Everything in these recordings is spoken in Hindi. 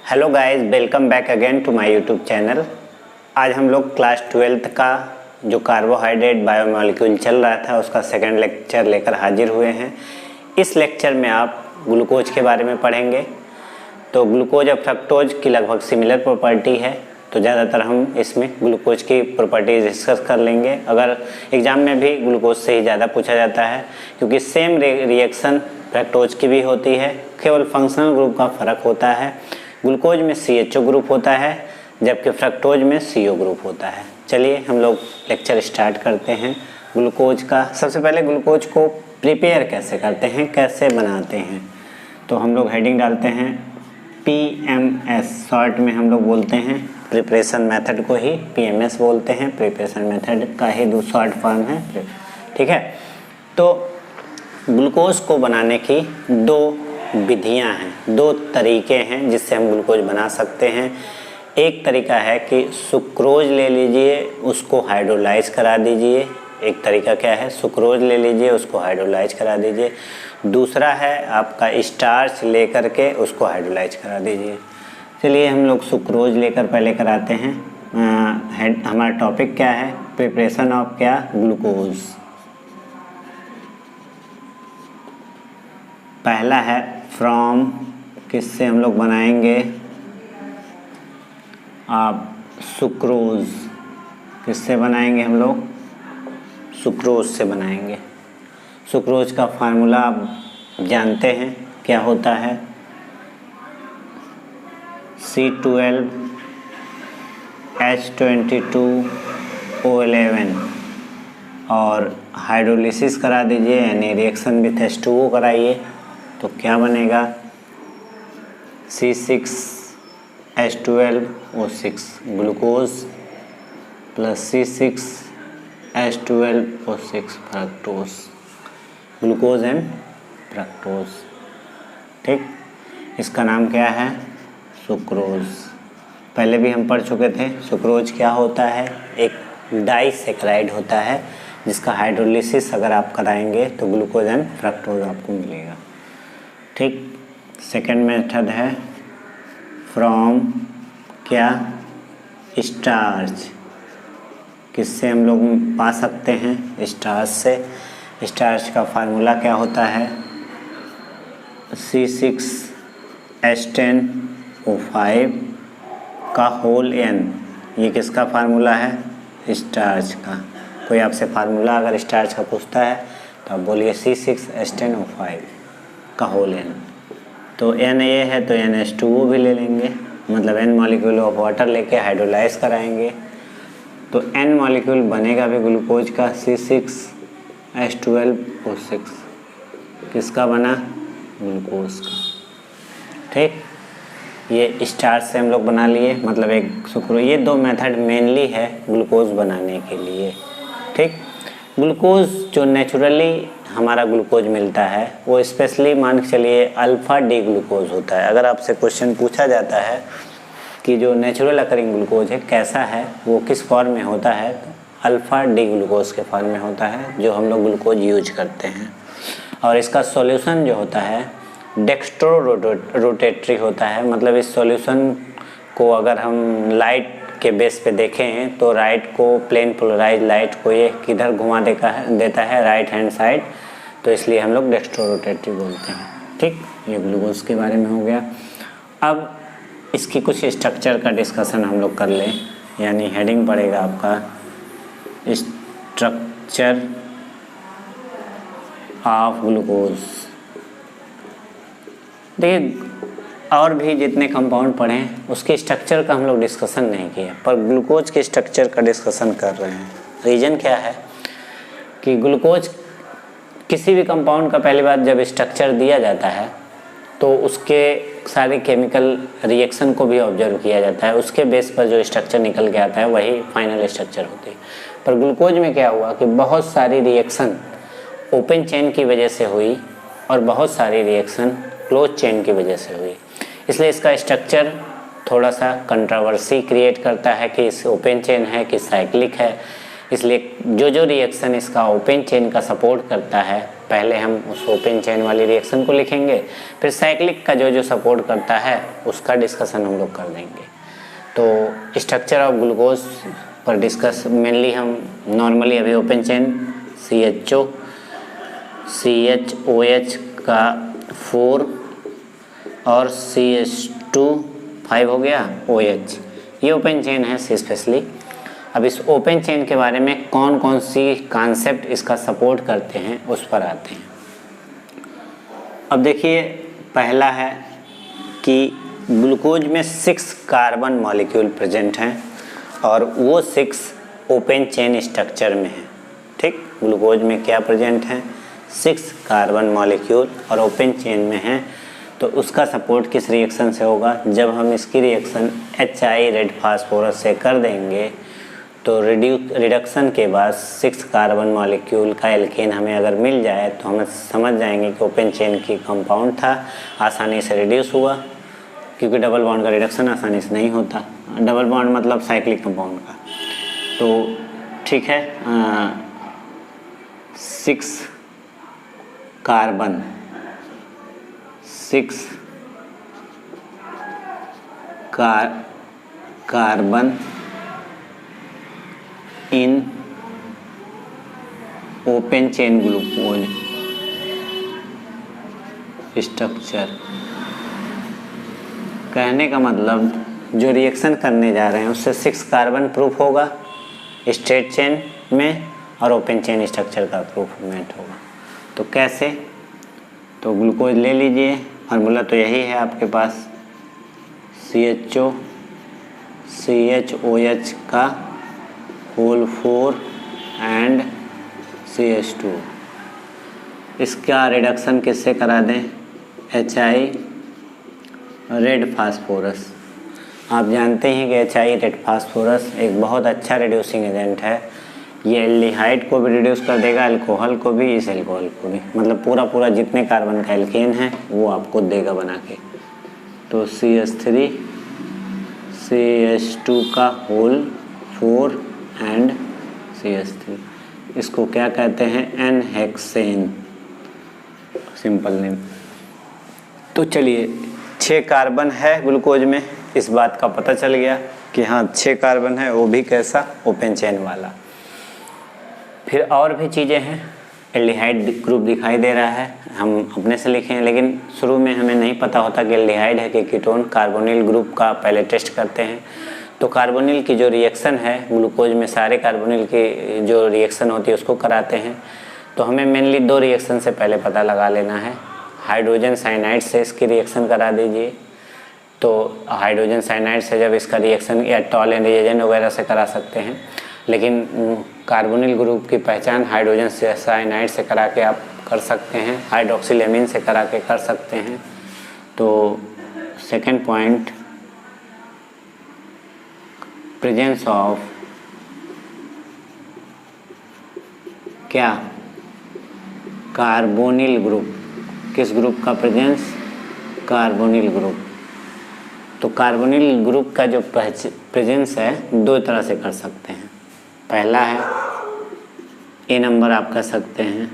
Hello guys, welcome back again to my YouTube channel. आज हम लोग क्लास 12th का जो कार्बोहाइड्रेट बायोमॉलिक्यूल चल रहा था उसका सेकंड लेक्चर लेकर हाजिर हुए हैं। इस लेक्चर में आप ग्लूकोज के बारे में पढ़ेंगे। तो ग्लूकोज और फ्रक्टोज की लगभग सिमिलर प्रॉपर्टी है, तो ज़्यादातर हम इसमें ग्लूकोज की प्रॉपर्टीज डिस्कस कर लेंगे। अगर एग्ज़ाम में भी ग्लूकोज से ही ज़्यादा पूछा जाता है, क्योंकि सेम रिएक्शन फ्रक्टोज की भी होती है, केवल फंक्शनल ग्रुप का फ़र्क होता है। ग्लूकोज में CHO ग्रुप होता है, जबकि फ्रक्टोज में CO ग्रुप होता है। चलिए हम लोग लेक्चर स्टार्ट करते हैं ग्लूकोज का। सबसे पहले ग्लूकोज को प्रिपेयर कैसे करते हैं, कैसे बनाते हैं, तो हम लोग हेडिंग डालते हैं PMS। शॉर्ट में हम लोग बोलते हैं प्रिपरेशन मेथड को ही PMS बोलते हैं। प्रिपरेशन मेथड का ही दो शॉर्ट फॉर्म है, ठीक है। तो ग्लूकोज को बनाने की दो विधियां हैं, दो तरीके हैं जिससे हम ग्लूकोज बना सकते हैं। एक तरीका है कि सुक्रोज ले लीजिए, उसको हाइड्रोलाइज करा दीजिए। एक तरीका क्या है, सुक्रोज ले लीजिए, उसको हाइड्रोलाइज करा दीजिए। दूसरा है आपका स्टार्च लेकर के उसको हाइड्रोलाइज करा दीजिए। चलिए हम लोग सुक्रोज लेकर पहले कराते हैं। हमारा टॉपिक क्या है, प्रिपरेशन ऑफ क्या, ग्लूकोज। पहला है फ्रॉम, किससे हम लोग बनाएंगे, आप सुक्रोज। किससे बनाएंगे हम लोग, सुक्रोज से बनाएंगे। सुक्रोज का फार्मूला आप जानते हैं क्या होता है, C12H22O11। और हाइड्रोलिसिस करा दीजिए, यानी रिएक्शन विथ H2O कराइए, तो क्या बनेगा, C6H12O6 glucose plus C6H12O6 fructose, glucose and fructose. ठीक, इसका नाम क्या है, सुक्रोज। पहले भी हम पढ़ चुके थे। सुक्रोज क्या होता है, एक डाइसैकेराइड होता है जिसका हाइड्रोलिसिस अगर आप कराएंगे तो ग्लूकोज एंड फ्रक्टोज आपको मिलेगा। ठीक, सेकंड मेथड है फ्रॉम क्या, स्टार्च। किससे हम लोग पा सकते हैं, स्टार्च से। स्टार्च का फार्मूला क्या होता है, C6H10O5 का होल n। ये किसका फार्मूला है, स्टार्च का। कोई आपसे फार्मूला अगर स्टार्च का पूछता है तो आप बोलिए C6H10O5 का होल n। तो n ये है तो NH2O भी ले लेंगे, मतलब n मॉलिक्यूल ऑफ वाटर लेके हाइड्रोलाइज कराएंगे तो n मॉलिक्यूल बनेगा भी ग्लूकोज का, C6H12O6 किसका बना, ग्लूकोज का। ठीक, ये स्टार्च से हम लोग बना लिए, मतलब एक सुक्रोज। ये दो मेथड मेनली है ग्लूकोज बनाने के लिए। ठीक, ग्लूकोज जो नेचुरली हमारा ग्लूकोज मिलता है वो स्पेशली मान के चलिए अल्फ़ा डी ग्लूकोज होता है। अगर आपसे क्वेश्चन पूछा जाता है कि जो नेचुरल अकरिंग ग्लूकोज है कैसा है, वो किस फॉर्म में होता है, तो अल्फ़ा डी ग्लूकोज के फॉर्म में होता है जो हम लोग ग्लूकोज यूज करते हैं। और इसका सॉल्यूशन जो होता है डेक्स्ट्रो रोटेटरी होता है। मतलब इस सॉल्यूशन को अगर हम लाइट के बेस पे देखें तो राइट को, प्लेन पोलराइज लाइट को ये किधर घुमा देता है, राइट हैंड साइड, तो इसलिए हम लोग डेक्स्ट्रो रोटेटरी बोलते हैं। ठीक, ये ग्लूकोज के बारे में हो गया। अब इसकी कुछ स्ट्रक्चर का डिस्कशन हम लोग कर लें, यानी हेडिंग पड़ेगा आपका स्ट्रक्चर ऑफ ग्लूकोज। देखिए, और भी जितने कंपाउंड पढ़े हैं उसके स्ट्रक्चर का हम लोग डिस्कशन नहीं किए, पर ग्लूकोज के स्ट्रक्चर का डिस्कशन कर रहे हैं। रीज़न क्या है कि ग्लूकोज किसी भी कंपाउंड का पहली बार जब स्ट्रक्चर दिया जाता है तो उसके सारे केमिकल रिएक्शन को भी ऑब्जर्व किया जाता है, उसके बेस पर जो स्ट्रक्चर निकल के आता है वही फाइनल स्ट्रक्चर होती है। पर ग्लूकोज में क्या हुआ कि बहुत सारी रिएक्शन ओपन चेन की वजह से हुई और बहुत सारी रिएक्शन क्लोज चेन की वजह से हुई, इसलिए इसका स्ट्रक्चर थोड़ा सा कंट्रोवर्सी क्रिएट करता है कि इस ओपन चेन है कि साइक्लिक है। इसलिए जो रिएक्शन इसका ओपन चेन का सपोर्ट करता है पहले हम उस ओपन चेन वाली रिएक्शन को लिखेंगे, फिर साइक्लिक का जो जो सपोर्ट करता है उसका डिस्कशन हम लोग कर देंगे। तो स्ट्रक्चर ऑफ ग्लूकोज पर डिस्कस मेनली हम नॉर्मली अभी ओपन चेन CHO CHOH का 4 और CH2 5 हो गया OH, ये ओपन चेन है स्पेशली। अब इस ओपन चेन के बारे में कौन कौन सी कॉन्सेप्ट इसका सपोर्ट करते हैं उस पर आते हैं। अब देखिए, पहला है कि ग्लूकोज में 6 कार्बन मॉलिक्यूल प्रेजेंट हैं और वो 6 ओपन चेन स्ट्रक्चर में हैं। ठीक, ग्लूकोज में क्या प्रेजेंट हैं? 6 कार्बन मॉलिक्यूल और ओपन चेन में हैं। तो उसका सपोर्ट किस रिएक्शन से होगा? जब हम इसकी रिएक्शन HI रेड फास्फोरस से कर देंगे तो रिडक्शन के बाद 6 कार्बन मॉलिक्यूल का एल्केन हमें अगर मिल जाए तो हम समझ जाएंगे कि ओपन चेन की कंपाउंड था, आसानी से रिड्यूस हुआ, क्योंकि डबल बॉन्ड का रिडक्शन आसानी से नहीं होता। डबल बॉन्ड मतलब साइक्लिक कंपाउंड का। तो ठीक है, 6 carbon in open chain glucose structure. कहने का मतलब जो रिएक्शन करने जा रहे हैं उससे 6 कार्बन प्रूफ होगा स्ट्रेट चेन में और ओपन चेन स्ट्रक्चर का प्रूफमेंट होगा। तो कैसे? तो ग्लूकोज ले लीजिए, फार्मूला तो यही है आपके पास, CHO CHOH का होल 4 एंड CH2। इसका रिडक्शन किससे करा दें? HI red phosphorus. आप जानते हैं कि HI रेड फास्फोरस एक बहुत अच्छा रिड्यूसिंग एजेंट है। ये एल्डिहाइड को भी रिड्यूस कर देगा, अल्कोहल को भी, इस अल्कोहल को भी, मतलब पूरा जितने कार्बन का एल्केन है वो आपको देगा बना के। तो CH3 CH2 का होल 4 एंड CH3, इसको क्या कहते हैं? N-हेक्सेन, सिंपल नेम। तो चलिए, 6 कार्बन है ग्लूकोज में, इस बात का पता चल गया कि हाँ 6 कार्बन है, वो भी कैसा? ओपन चेन वाला। फिर और भी चीज़ें हैं, एल्डिहाइड ग्रुप दिखाई दे रहा है, हम अपने से लिखे हैं, लेकिन शुरू में हमें नहीं पता होता कि एल्डिहाइड है कि कीटोन। कार्बोनिल ग्रुप का पहले टेस्ट करते हैं। तो कार्बोनिल की जो रिएक्शन है ग्लूकोज में, सारे कार्बोनिल की जो रिएक्शन होती है उसको कराते हैं। तो हमें मेनली 2 रिएक्शन से पहले पता लगा लेना है। हाइड्रोजन साइनाइड से इसकी रिएक्शन करा दीजिए। तो हाइड्रोजन साइनाइड से जब इसका रिएक्शन या टॉलन रिएजेंट वगैरह से करा सकते हैं, लेकिन कार्बोनिल ग्रुप की पहचान हाइड्रोजन साइनाइड से करा के आप कर सकते हैं, हाइड्रोक्सिलेमिन से करा के कर सकते हैं। तो सेकंड पॉइंट, प्रेजेंस ऑफ क्या? Carbonyl group. किस ग्रुप का प्रेजेंस? Carbonyl group. तो कार्बोनिल ग्रुप का जो प्रेजेंस है 2 तरह से कर सकते हैं। पहला है A नंबर, आप कर सकते हैं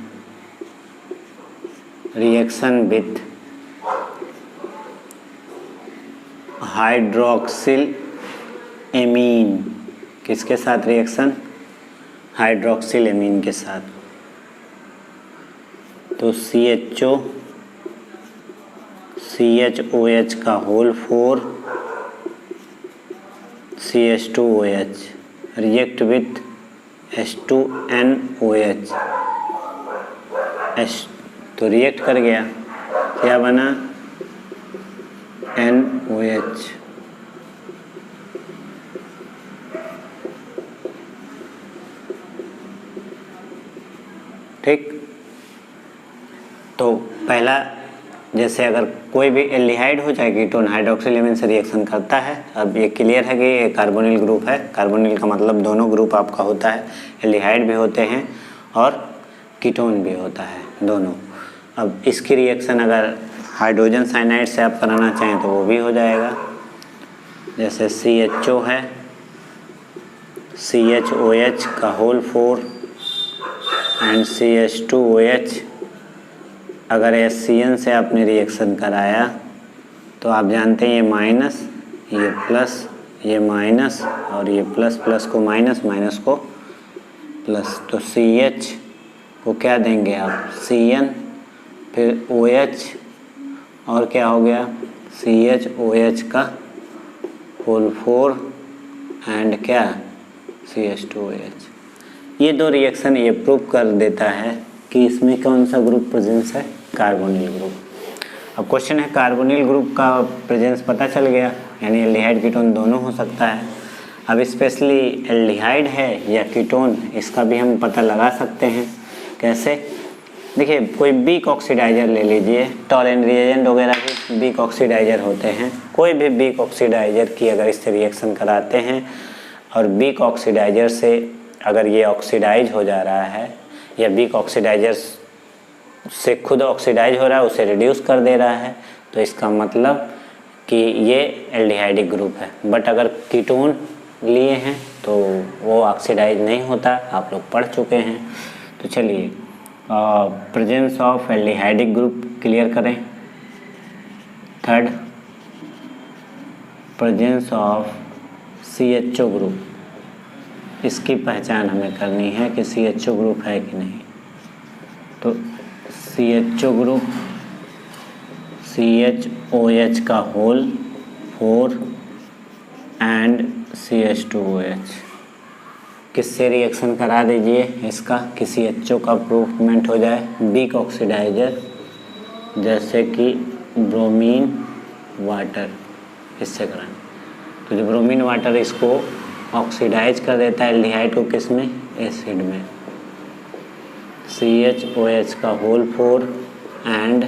रिएक्शन विथ हाइड्रोक्सिल एमीन। किसके साथ रिएक्शन? हाइड्रोक्सिल एमीन के साथ। तो CHO CHOH का whole 4 CH2OH react with H2NOH। तो रिएक्ट कर गया, क्या बना? NOH। ठीक। तो पहला, जैसे अगर कोई भी एल्डिहाइड हो जाए कीटोन हाइड्रोक्सिलेमिन से रिएक्शन करता है। अब ये क्लियर है कि ये कार्बोनिल ग्रुप है। कार्बोनिल का मतलब दोनों ग्रुप आपका होता है, एल्डिहाइड भी होते हैं और कीटोन भी होता है, दोनों। अब इसकी रिएक्शन अगर हाइड्रोजन साइनाइड से आप कराना चाहें तो वो भी हो जाएगा। जैसे CHO है, CHOH का होल 4 एंड CH2OH अगर HCN से आपने रिएक्शन कराया तो आप जानते हैं ये माइनस, ये प्लस, ये माइनस और ये प्लस, प्लस को माइनस, माइनस को प्लस, तो CH को क्या देंगे आप CN, फिर OH और क्या हो गया CHOH का होल 4 एंड क्या CH2OH। ये दो रिएक्शन ये प्रूव कर देता है कि इसमें कौन सा ग्रुप प्रेजेंस है, कार्बोनिल ग्रुप। अब क्वेश्चन है कार्बोनिल ग्रुप का प्रेजेंस पता चल गया, यानी एल्डिहाइड कीटोन दोनों हो सकता है। अब स्पेशली एल्डिहाइड है या कीटोन, इसका भी हम पता लगा सकते हैं। कैसे? देखिए, कोई वीक ऑक्सीडाइजर ले लीजिए, टॉलेंट रिएजेंट वगैरह भी वीक ऑक्सीडाइजर होते हैं। कोई भी वीक ऑक्सीडाइजर की अगर इससे रिएक्शन कराते हैं और वीक ऑक्सीडाइजर से अगर ये ऑक्सीडाइज हो जा रहा है या वीक ऑक्सीडाइजर से खुद ऑक्सीडाइज हो रहा है, उसे रिड्यूस कर दे रहा है, तो इसका मतलब कि ये एल्डिहाइडिक ग्रुप है। बट अगर कीटोन लिए हैं तो वो ऑक्सीडाइज नहीं होता, आप लोग पढ़ चुके हैं। तो चलिए presence of aldehydic group clear करें। Third, presence of CHO group, इसकी पहचान हमें करनी है कि CHO ग्रुप है कि नहीं। तो CHO ग्रुप CHOH का होल 4 एंड CH2OH, किससे रिएक्शन करा दीजिए इसका कि CHO का प्रूवमेंट हो जाए। वीक ऑक्सीडाइजर जैसे कि ब्रोमीन वाटर, इससे कराएं तो जो ब्रोमीन वाटर इसको ऑक्सीडाइज कर देता है एल्डिहाइड को, किस में, एसिड में। CHOH का होल 4 एंड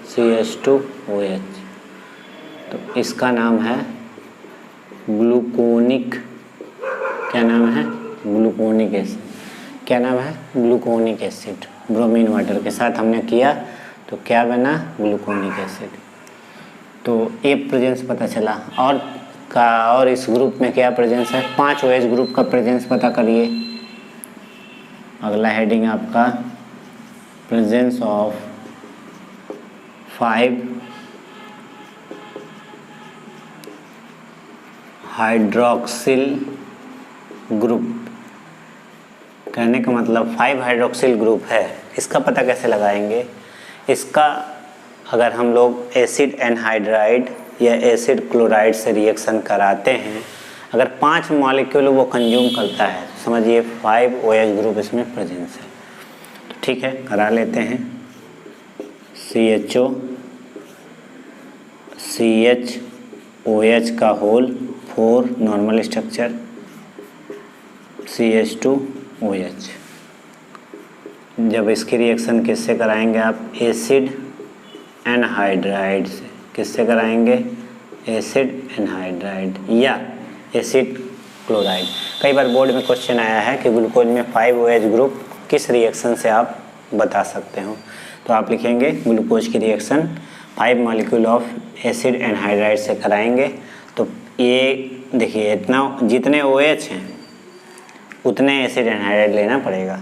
CH2OH, तो इसका नाम है ग्लूकोनिक, क्या नाम है, ग्लूकोनिक एसिड। क्या नाम है, ग्लूकोनिक एसिड। ब्रोमीन वाटर के साथ हमने किया तो क्या बना, ग्लूकोनिक एसिड। तो ये प्रेजेंस पता चला। और इस ग्रुप में क्या प्रेजेंस है, 5 OH ग्रुप का प्रेजेंस पता करिए। अगला हेडिंग आपका प्रेजेंस ऑफ 5 हाइड्रोक्सिल ग्रुप। कहने का मतलब 5 हाइड्रोक्सिल ग्रुप है, इसका पता कैसे लगाएंगे। इसका अगर हम लोग एसिड एनहाइड्राइड या एसिड क्लोराइड से रिएक्शन कराते हैं, अगर 5 मॉलिक्यूल वो कंज्यूम करता है, समझिए 5 OH ग्रुप इसमें प्रेजेंस है। तो ठीक है, करा लेते हैं। CHO CHOH का होल 4 नॉर्मल स्ट्रक्चर, CH2OH। जब इसकी रिएक्शन किससे कराएंगे आप, एसिड एनहाइड्राइड से। किससे कराएंगे, एसिड एनहाइड्राइड या एसिड क्लोराइड। कई बार बोर्ड में क्वेश्चन आया है कि ग्लूकोज में 5 OH ग्रुप किस रिएक्शन से आप बता सकते हो, तो आप लिखेंगे ग्लूकोज की reaction 5 molecule of acid anhydride से कराएंगे। तो ये देखिए, इतना जितने OH हैं उतने एसिड एनहाइड्राइड लेना पड़ेगा,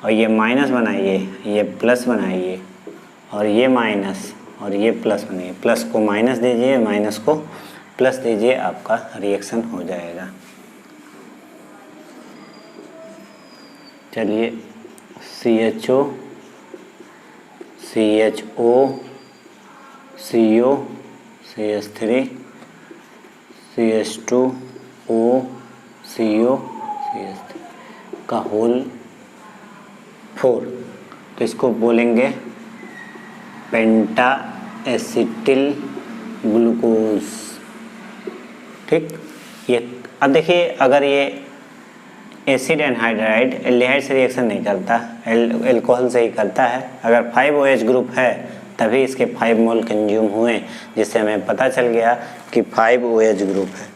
और ये माइनस बनाइए, ये प्लस बनाइए, और ये माइनस और ये प्लस बनाइए। प्लस को माइनस दीजिए, माइनस को प्लस दीजिए, आपका रिएक्शन हो जाएगा। चलिए, CHO CHO CO CH3 CH2O CO CH3 का होल 4, तो इसको बोलेंगे पेंटा एसिटिल ग्लूकोज। ठीक, ये अब देखिए, अगर ये एसिड एनहाइड्राइड एल्डिहाइड से रिएक्शन नहीं करता, एल्कोहल से ही करता है। अगर 5 OH ग्रुप है तभी इसके 5 मोल कंज्यूम हुए, जिससे हमें पता चल गया कि 5 OH ग्रुप है।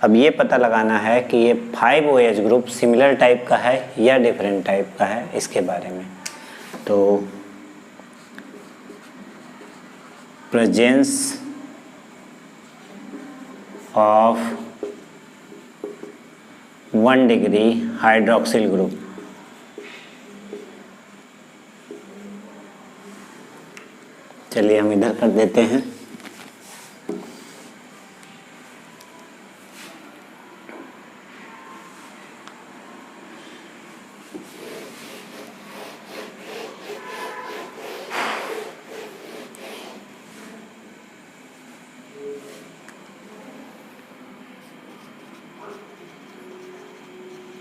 अब ये पता लगाना है कि ये 5 OH ग्रुप सिमिलर टाइप का है या डिफरेंट टाइप का है, इसके बारे में। तो presence of 1 degree hydroxyl group, चलिए हम इधर कर देते हैं।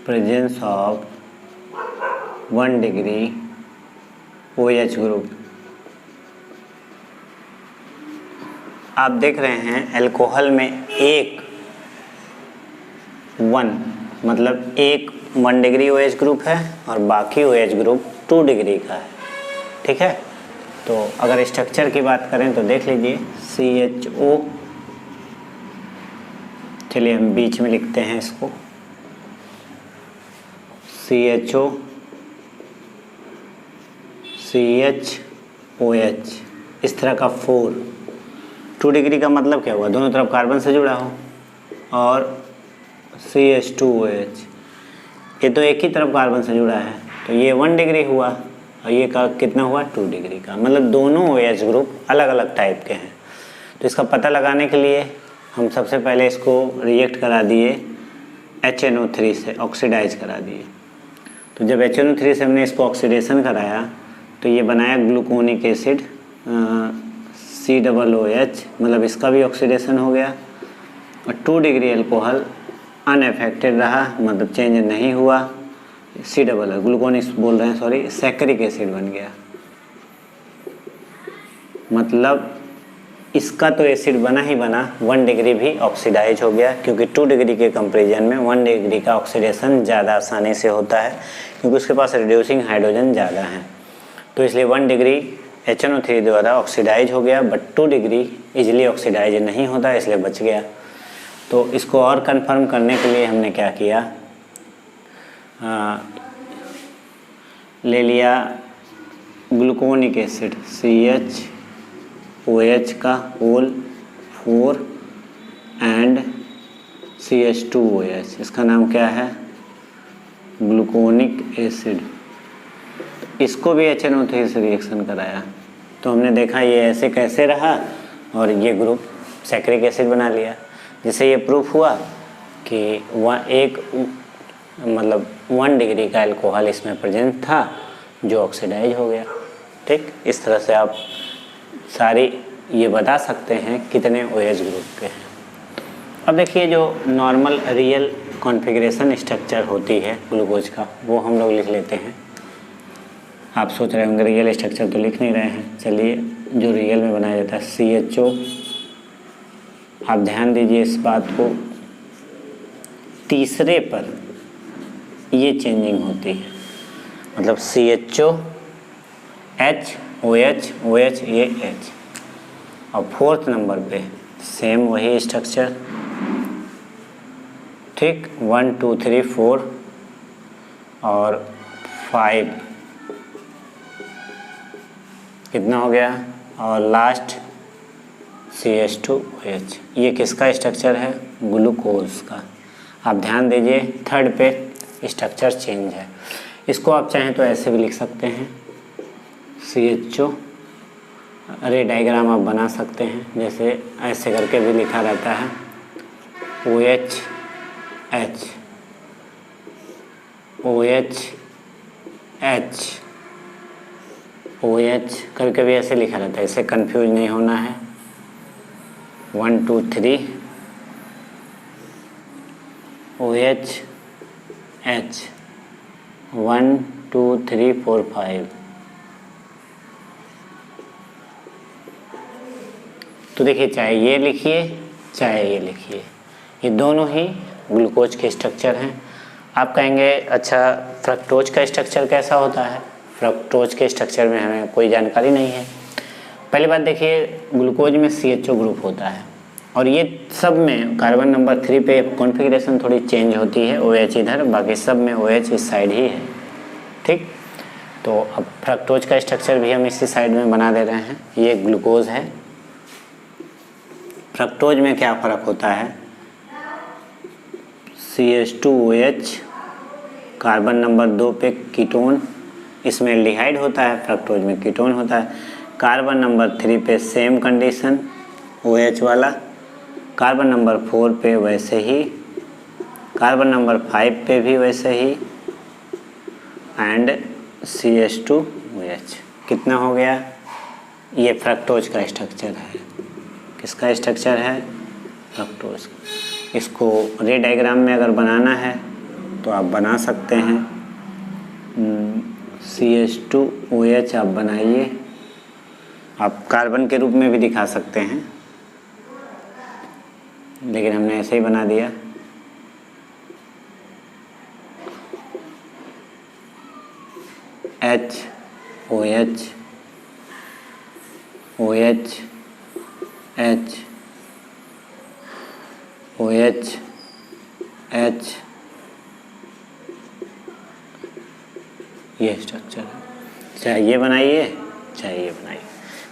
Presence of 1 degree OH group. आप देख रहे हैं अल्कोहल में एक 1 मतलब एक 1 डिग्री OH ग्रुप है और बाकी OH ग्रुप 2 डिग्री का है। ठीक है, तो अगर स्ट्रक्चर की बात करें तो देख लीजिए CHO। चलिए हम बीच में लिखते हैं इसको CHO CHOH, इस तरह का 4। 2 डिग्री का मतलब क्या हुआ, दोनों तरफ कार्बन से जुड़ा हो। और CH2OH, ये तो एक ही तरफ कार्बन से जुड़ा है, तो ये 1 डिग्री हुआ और ये का कितना हुआ 2 डिग्री का। मतलब दोनों OH ग्रुप अलग अलग टाइप के हैं। तो इसका पता लगाने के लिए हम सबसे पहले इसको रिएक्ट करा दिए HNO3 से, ऑक्सीडाइज करा दिए। तो जब HNO3 से हमने इसको ऑक्सीडेशन कराया तो ये बनाया ग्लूकोनिक एसिड COOH, मतलब इसका भी ऑक्सीडेशन हो गया। और 2 डिग्री अल्कोहल अनएफेक्टेड रहा, मतलब चेंज नहीं हुआ। ग्लूकोनिक बोल रहे हैं, सॉरी, सैकरिक एसिड बन गया। मतलब इसका तो एसिड बना ही बना, 1 डिग्री भी ऑक्सीडाइज हो गया, क्योंकि 2 डिग्री के कंपेरिजन में 1 डिग्री का ऑक्सीडेशन ज़्यादा आसानी से होता है, क्योंकि उसके पास रिड्यूसिंग हाइड्रोजन ज़्यादा है। तो इसलिए 1 डिग्री HNO3 द्वारा ऑक्सीडाइज हो गया, बट 2 डिग्री इजीली ऑक्सीडाइज नहीं होता, इसलिए बच गया। तो इसको और कंफर्म करने के लिए हमने क्या किया, ले लिया ग्लूकोनिक एसिड CHOH का होल 4 एंड CH2OH, इसका नाम क्या है, ग्लूकोनिक एसिड। इसको भी HNO3 से रिएक्शन कराया, तो हमने देखा ये ऐसे कैसे रहा और ये ग्रुप सैकरिक एसिड बना लिया। जिससे ये प्रूफ हुआ कि मतलब 1 डिग्री का अल्कोहल इसमें प्रेजेंट था जो ऑक्सीडाइज हो गया। ठीक, इस तरह से आप सारी ये बता सकते हैं कितने OH ग्रुप के हैं। अब देखिए जो नॉर्मल रियल कॉन्फ़िगरेशन स्ट्रक्चर होती है ग्लूकोज का, वो हम लोग लिख लेते हैं। आप सोच रहे होंगे रियल स्ट्रक्चर तो लिख नहीं रहे हैं। चलिए, जो रियल में बनाया जाता है CHO, आप ध्यान दीजिए इस बात को, तीसरे पर ये चेंजिंग होती है, मतलब CHO H OH OH ये H, और 4th नंबर पे सेम वही स्ट्रक्चर। ठीक, 1 2 3 4 और 5 कितना हो गया, और लास्ट CH2OH। ये किसका स्ट्रक्चर है, ग्लूकोज का। आप ध्यान दीजिए 3rd पे स्ट्रक्चर चेंज है। इसको आप चाहें तो ऐसे भी लिख सकते हैं CHO, अरे डायग्राम आप बना सकते हैं, जैसे ऐसे करके भी लिखा रहता है OH H OH H OH करके भी ऐसे लिखा रहता है, इससे कंफ्यूज नहीं होना है। 1 2 3 OH H 1 2 3 4 5। तो देखिए, चाहे ये लिखिए चाहे ये लिखिए, ये दोनों ही ग्लूकोज के स्ट्रक्चर हैं। आप कहेंगे अच्छा फ्रक्टोज का स्ट्रक्चर कैसा होता है, फ्रक्टोज के स्ट्रक्चर में हमें कोई जानकारी नहीं है। पहली बात देखिए, ग्लूकोज में CHO ग्रुप होता है और ये सब में कार्बन नंबर 3 पे कॉन्फ़िगरेशन थोड़ी चेंज होती है, OH इधर, बाकी सब में OH इस साइड ही है। ठीक, तो अब फ्रक्टोज का स्ट्रक्चर भी हम इसी साइड में बना दे रहे हैं। ये ग्लूकोज है। फ्रक्टोज में क्या फ़र्क होता है, CH2OH कार्बन नंबर 2 पे कीटोन, इसमें एल्डिहाइड होता है, फ्रक्टोज में कीटोन होता है। कार्बन नंबर 3 पे सेम कंडीशन OH वाला, कार्बन नंबर 4 पे वैसे ही, कार्बन नंबर 5 पे भी वैसे ही, एंड CH2OH। कितना हो गया? ये फ्रक्टोज का स्ट्रक्चर है। किसका स्ट्रक्चर है? फ्रक्टोज। इसको रे डायग्राम में अगर बनाना है तो आप बना सकते हैं। CH2OH आप बनाइए, आप कार्बन के रूप में भी दिखा सकते हैं, लेकिन हमने ऐसे ही बना दिया। OH, OH, H, OH, H, ये स्ट्रक्चर है। चाहे ये बनाइए चाहे ये बनाइए।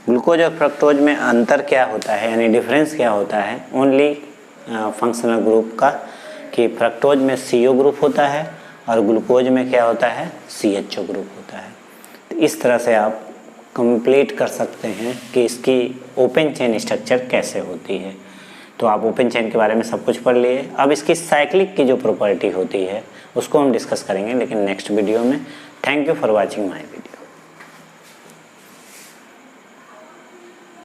ग्लूकोज और फ्रक्टोज में अंतर क्या होता है, यानी डिफरेंस क्या होता है ओनली फंक्शनल ग्रुप का, कि फ्रक्टोज में CO ग्रुप होता है और ग्लूकोज में क्या होता है? CHO ग्रुप होता है। तो इस तरह से आप कंप्लीट कर सकते हैं कि इसकी ओपन चेन स्ट्रक्चर कैसे होती है। तो आप ओपन चेन के बारे में सब कुछ पढ़ लिए। अब इसकी साइक्लिक की जो प्रॉपर्टी होती है उसको हम डिस्कस करेंगे, लेकिन नेक्स्ट वीडियो में। Thank you for watching my video.